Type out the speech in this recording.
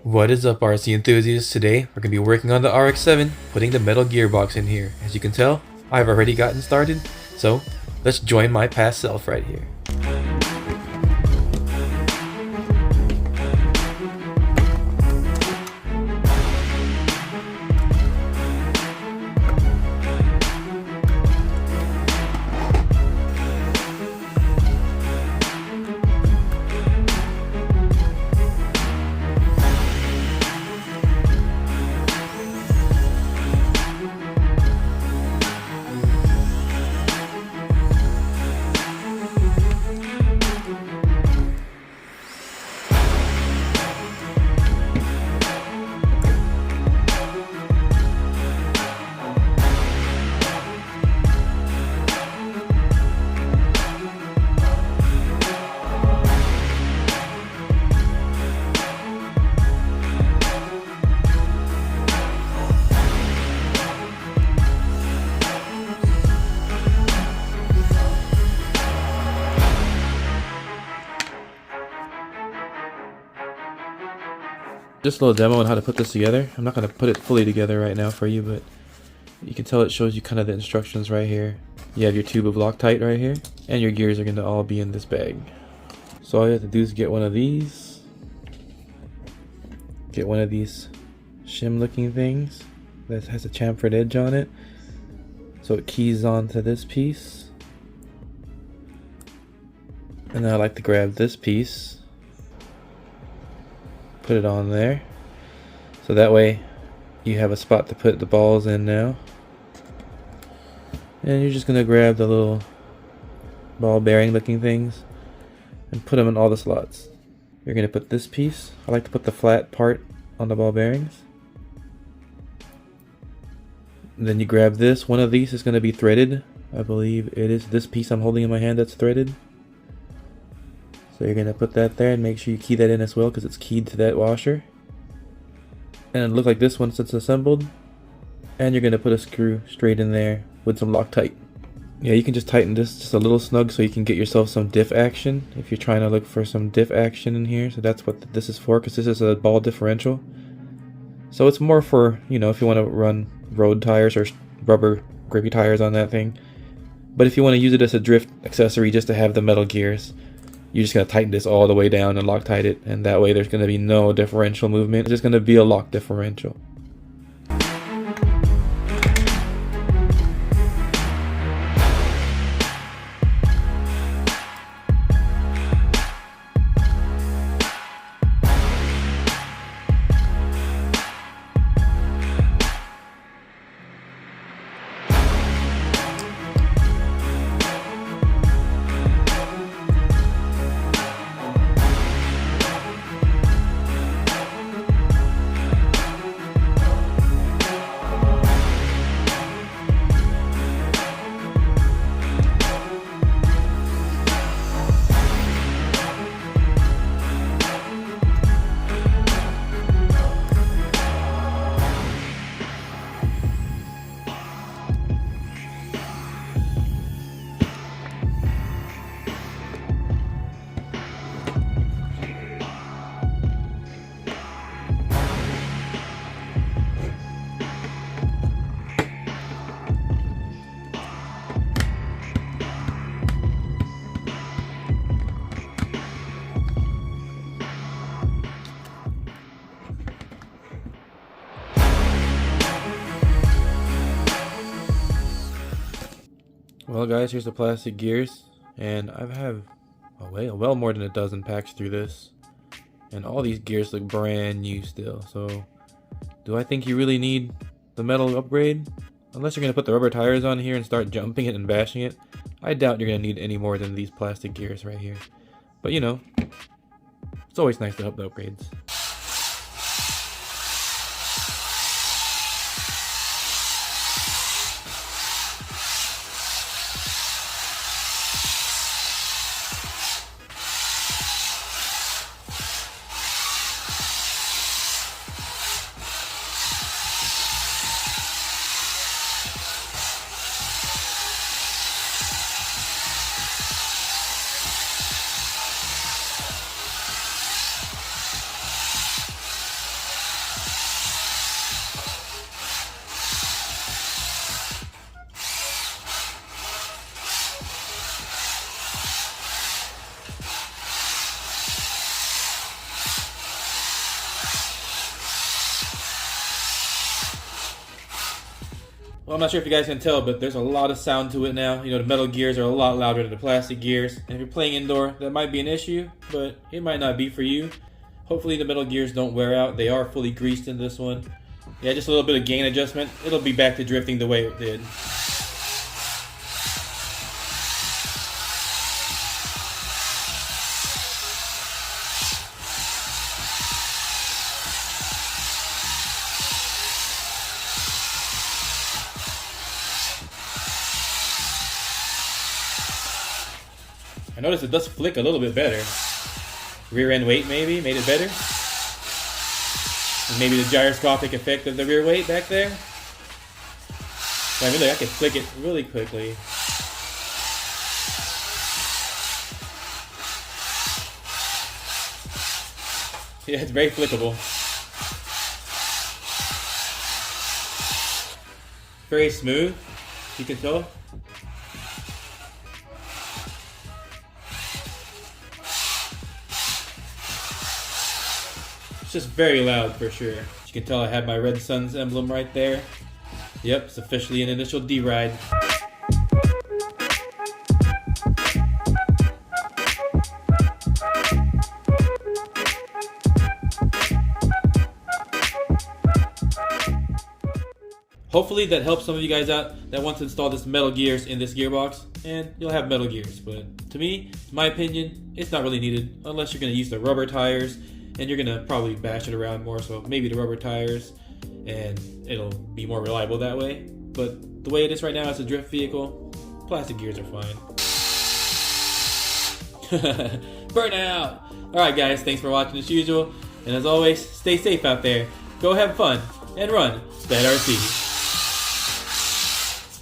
What is up, RC enthusiasts? Today we're going to be working on the RX7, putting the metal gearbox in here. As you can tell, I've already gotten started, so let's join my past self right here. Just a little demo on how to put this together. I'm not going to put it fully together right now for you, but you can tell it shows you kind of the instructions right here. You have your tube of Loctite right here, and your gears are going to all be in this bag. So all you have to do is get one of these. Get one of these shim looking things that has a chamfered edge on it. So it keys onto this piece. And then I like to grab this piece. Put it on there, so that way you have a spot to put the balls in now. And you're just gonna grab the little ball bearing looking things and put them in all the slots. You're gonna put this piece, I like to put the flat part on the ball bearings. And then you grab this, one of these is gonna be threaded. I believe it is this piece I'm holding in my hand that's threaded. So you're going to put that there and make sure you key that in as well because it's keyed to that washer. And it'll look like this once it's assembled. And you're going to put a screw straight in there with some Loctite. Yeah, you can just tighten this just a little snug so you can get yourself some diff action if you're trying to look for some diff action in here. So that's what this is for, because this is a ball differential. So it's more for, you know, if you want to run road tires or rubber grippy tires on that thing. But if you want to use it as a drift accessory just to have the metal gears, you're just going to tighten this all the way down and Loctite it, and that way there's going to be no differential movement. It's just going to be a lock differential. Well guys, here's the plastic gears, and I have well more than a dozen packs through this, and all these gears look brand new still. So do I think you really need the metal upgrade? Unless you're going to put the rubber tires on here and start jumping it and bashing it, I doubt you're going to need any more than these plastic gears right here. But you know, it's always nice to have the upgrades. Well, I'm not sure if you guys can tell, but there's a lot of sound to it now. You know, the metal gears are a lot louder than the plastic gears. And if you're playing indoor, that might be an issue, but it might not be for you. Hopefully the metal gears don't wear out. They are fully greased in this one. Yeah, just a little bit of gain adjustment. It'll be back to drifting the way it did. I noticed it does flick a little bit better. Rear end weight maybe made it better. And maybe the gyroscopic effect of the rear weight back there. But I could flick it really quickly. Yeah, it's very flickable. Very smooth, you can tell. It's just very loud for sure. You can tell I have my Red Suns emblem right there. Yep, it's officially an initial D-Ride. Hopefully that helps some of you guys out that want to install this metal gears in this gearbox, and you'll have metal gears. But to me, in my opinion, it's not really needed unless you're going to use the rubber tires, and you're going to probably bash it around more, so maybe the rubber tires, and it'll be more reliable that way. But the way it is right now as a drift vehicle, plastic gears are fine. Burnout! Alright guys, thanks for watching as usual, and as always, stay safe out there, go have fun, and run the LDRC.